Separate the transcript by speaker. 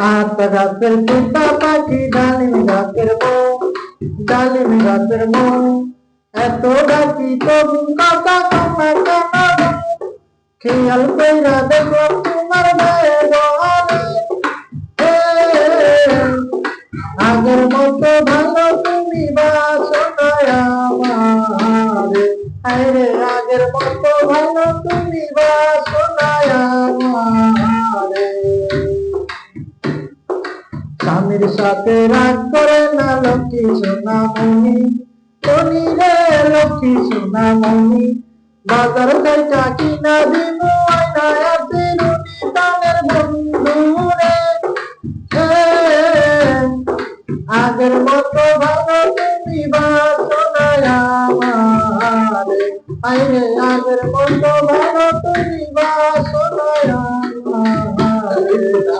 Speaker 1: আতা গাছের তোতা পাখি ডালিম গাছের বউ, ডালিম গাছের বউ, এত ডাকি তবু কথা কমা কেন? খেয়াল কইরা দেখলাম তোমার ব্যবহারে, আগের মতো ভালো তুমি বাসো না আমারে, হায়রে আগের মতো ভালো তুমি বাসো না আমারে। স্বামীর সাথে রাগ করে না লক্ষ্মী সোনা মনি, মনি রে লক্ষ্মী সোনা মনি, বাজার থেকে কিনা দিমু আয়না আছে রুনি প্রাণের বন্ধু রে। আগের মতো ভালো তুমি বাসো না আমারে, আইরে আগের মতো ভালো তুমি বাসো না আমারে।